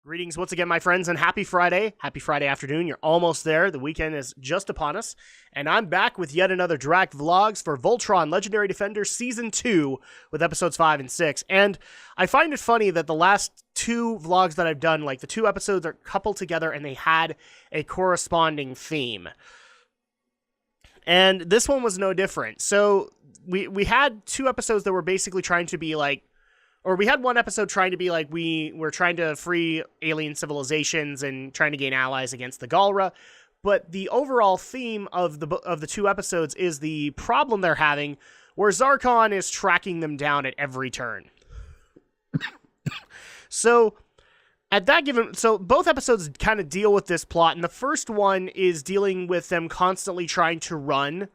Greetings once again, my friends, and happy Friday. Happy Friday afternoon. You're almost there. The weekend is just upon us. And I'm back with yet another Drak vlogs for Voltron Legendary Defender Season 2 with episodes 5 and 6. And I find it funny that the last two vlogs that I've done, like the two episodes are coupled together and they had a corresponding theme. And this one was no different. So we had two episodes that were basically trying to be like, or we had one episode trying to be like we were trying to free alien civilizations and trying to gain allies against the Galra, but the overall theme of the two episodes is the problem they're having, where Zarkon is tracking them down at every turn. So both episodes kind of deal with this plot, and the first one is dealing with them constantly trying to run.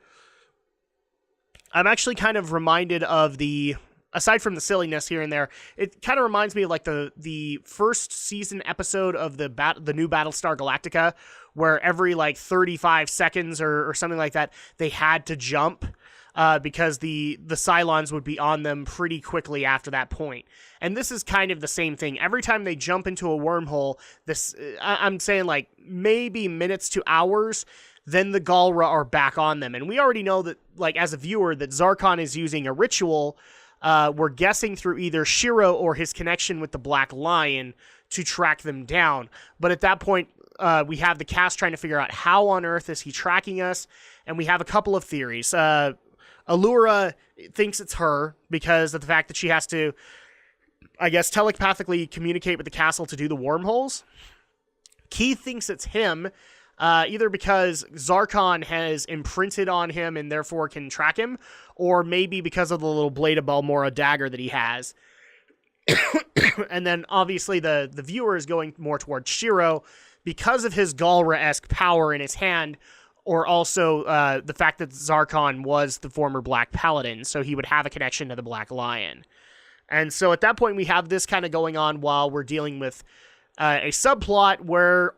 I'm actually kind of reminded of aside from the silliness here and there, it kind of reminds me of like the first season episode of the new Battlestar Galactica, where every like 35 seconds or something like that, they had to jump because the Cylons would be on them pretty quickly after that point. And this is kind of the same thing. Every time they jump into a wormhole, I'm saying like maybe minutes to hours, then the Galra are back on them. And we already know that, like as a viewer, that Zarkon is using a ritual. We're guessing through either Shiro or his connection with the Black Lion to track them down. But at that point, we have the cast trying to figure out how on earth is he tracking us, and we have a couple of theories. Allura thinks it's her because of the fact that she has to, I guess, telepathically communicate with the castle to do the wormholes. Keith thinks it's him, either because Zarkon has imprinted on him and therefore can track him, or maybe because of the little Blade of Balmora dagger that he has. And then, obviously, the viewer is going more towards Shiro because of his Galra-esque power in his hand, or also the fact that Zarkon was the former Black Paladin, so he would have a connection to the Black Lion. And so at that point, we have this kind of going on while we're dealing with a subplot where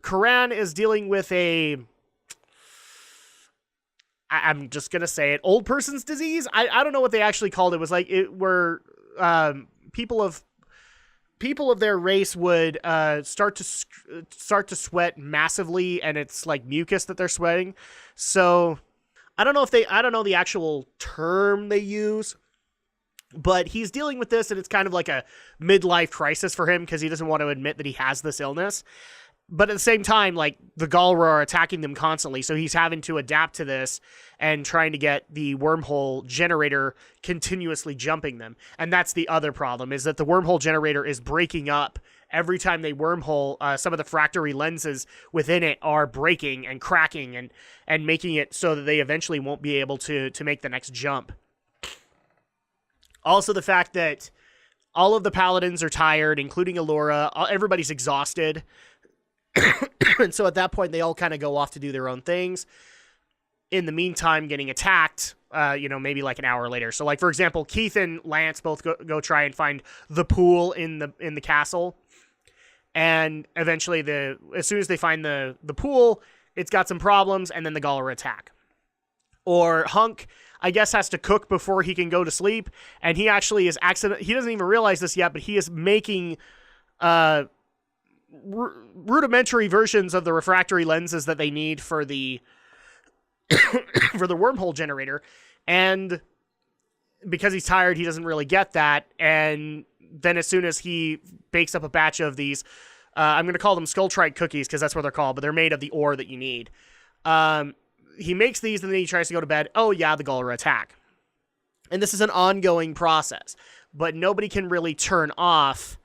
Karan is dealing with I'm just going to say it, old person's disease? I don't know what they actually called it. It was like people of their race would start to sweat massively, and it's like mucus that they're sweating. So I don't know the actual term they use, but he's dealing with this, and it's kind of like a midlife crisis for him because he doesn't want to admit that he has this illness. But at the same time, like, the Galra are attacking them constantly, so he's having to adapt to this and trying to get the wormhole generator continuously jumping them. And that's the other problem, is that the wormhole generator is breaking up. Every time they wormhole, some of the refractory lenses within it are breaking and cracking and making it so that they eventually won't be able to make the next jump. Also, the fact that all of the paladins are tired, including Allura. Everybody's exhausted. And so at that point, they all kind of go off to do their own things. In the meantime, getting attacked, maybe like an hour later. So, like, for example, Keith and Lance both go try and find the pool in the castle. And eventually, as soon as they find the pool, it's got some problems, and then the Galra attack. Or Hunk, I guess, has to cook before he can go to sleep. And he actually is he doesn't even realize this yet, but he is making rudimentary versions of the refractory lenses that they need for the for the wormhole generator, and because he's tired, he doesn't really get that. And then as soon as he bakes up a batch of these, I'm going to call them Skulltrike cookies because that's what they're called, but they're made of the ore that you need. He makes these, and then he tries to go to bed. Oh yeah, the Galra attack. And this is an ongoing process, but nobody can really turn off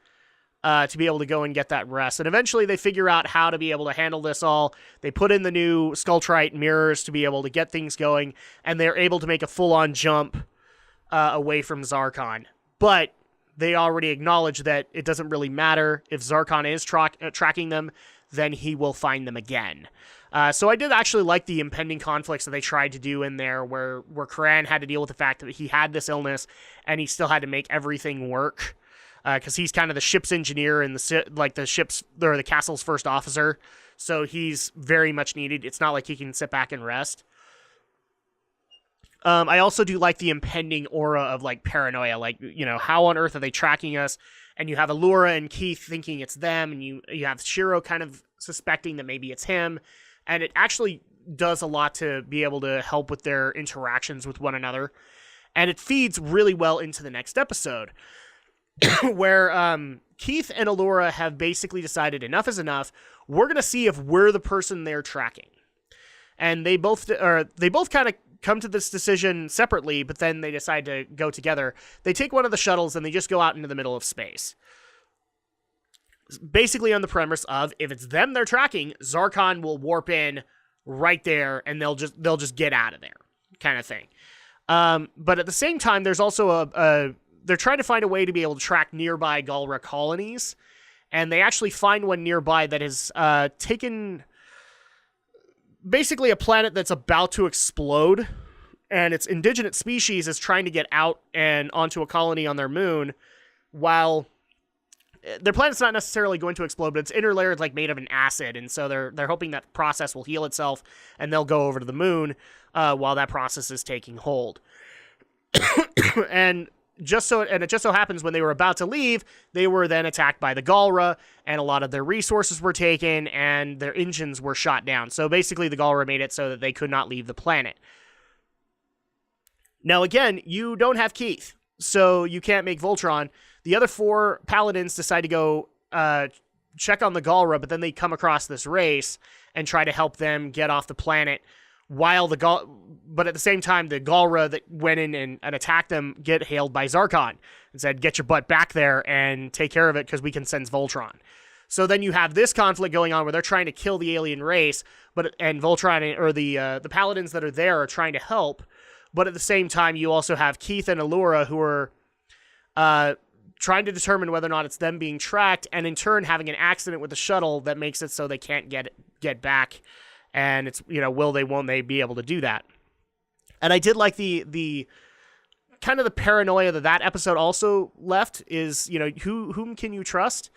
to be able to go and get that rest. And eventually they figure out how to be able to handle this all. They put in the new Skulltrite mirrors to be able to get things going, and they're able to make a full-on jump away from Zarkon. But they already acknowledge that it doesn't really matter. If Zarkon is tracking them, then he will find them again. So I did actually like the impending conflicts that they tried to do in there, where Karan had to deal with the fact that he had this illness, and he still had to make everything work. Because he's kind of the ship's engineer and the castle's first officer, so he's very much needed. It's not like he can sit back and rest. I also do like the impending aura of like paranoia, like, how on earth are they tracking us? and you have Allura and Keith thinking it's them, and you have Shiro kind of suspecting that maybe it's him, and it actually does a lot to be able to help with their interactions with one another, and it feeds really well into the next episode, where Keith and Allura have basically decided enough is enough. We're going to see if we're the person they're tracking. And they both kind of come to this decision separately, but then they decide to go together. They take one of the shuttles and they just go out into the middle of space. Basically on the premise of, if it's them they're tracking, Zarkon will warp in right there and they'll just get out of there, kind of thing. But at the same time, there's also they're trying to find a way to be able to track nearby Galra colonies, and they actually find one nearby that has taken basically a planet that's about to explode, and its indigenous species is trying to get out and onto a colony on their moon, while their planet's not necessarily going to explode, but its inner layer is like made of an acid, and so they're hoping that process will heal itself, and they'll go over to the moon while that process is taking hold. And it just so happens when they were about to leave, they were then attacked by the Galra, and a lot of their resources were taken, and their engines were shot down. So basically, the Galra made it so that they could not leave the planet. Now, again, you don't have Keith, so you can't make Voltron. The other 4 Paladins decide to go check on the Galra, but then they come across this race and try to help them get off the planet. But at the same time, the Galra that went in and attacked them get hailed by Zarkon and said, "Get your butt back there and take care of it, because we can sense Voltron." So then you have this conflict going on where they're trying to kill the alien race, and Voltron, or the Paladins that are there, are trying to help. But at the same time, you also have Keith and Allura, who are trying to determine whether or not it's them being tracked, and in turn having an accident with the shuttle that makes it so they can't get back. And it's, will they, won't they be able to do that? And I did like the kind of the paranoia that episode also left is, whom can you trust?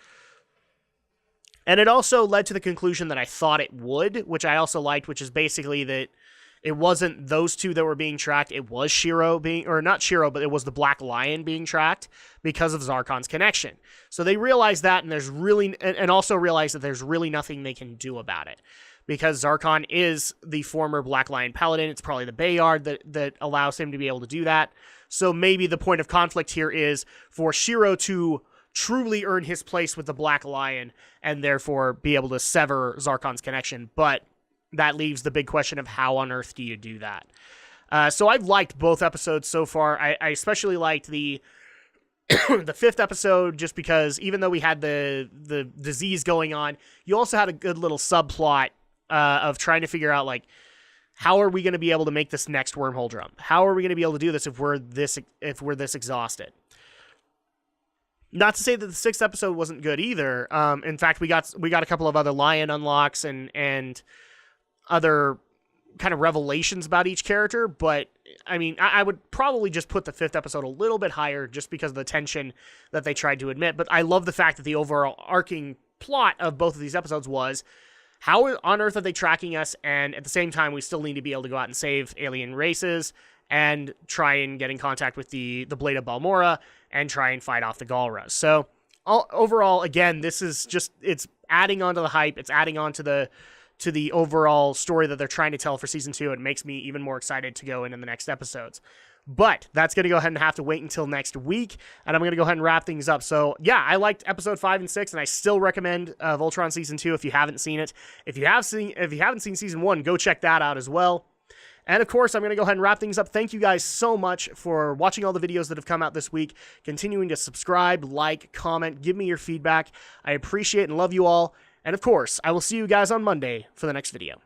And it also led to the conclusion that I thought it would, which I also liked, which is basically that it wasn't those 2 that were being tracked. It was Shiro not Shiro, but it was the Black Lion being tracked because of Zarkon's connection. So they realized that, and also realized that there's really nothing they can do about it. Because Zarkon is the former Black Lion Paladin. It's probably the Bayard that allows him to be able to do that. So maybe the point of conflict here is for Shiro to truly earn his place with the Black Lion and therefore be able to sever Zarkon's connection. But that leaves the big question of how on earth do you do that? So I've liked both episodes so far. I especially liked the the 5th episode, just because even though we had the disease going on, you also had a good little subplot of trying to figure out, like, how are we going to be able to make this next wormhole jump? How are we going to be able to do this if we're this exhausted? Not to say that the 6th episode wasn't good either. In fact, we got a couple of other lion unlocks and other kind of revelations about each character. But I mean, I would probably just put the 5th episode a little bit higher just because of the tension that they tried to admit. But I love the fact that the overall arcing plot of both of these episodes was, how on earth are they tracking us? And at the same time, we still need to be able to go out and save alien races and try and get in contact with the Blade of Balmora and try and fight off the Galra. So overall, again, this is just, it's adding on to the hype. It's adding on to the overall story that they're trying to tell for season 2. It makes me even more excited to go into the next episodes. But that's going to go ahead and have to wait until next week, and I'm going to go ahead and wrap things up. So, yeah, I liked episode 5 and 6, and I still recommend Voltron season 2 if you haven't seen it. If you haven't seen season 1, go check that out as well. And, of course, I'm going to go ahead and wrap things up. Thank you guys so much for watching all the videos that have come out this week, continuing to subscribe, like, comment, give me your feedback. I appreciate and love you all. And, of course, I will see you guys on Monday for the next video.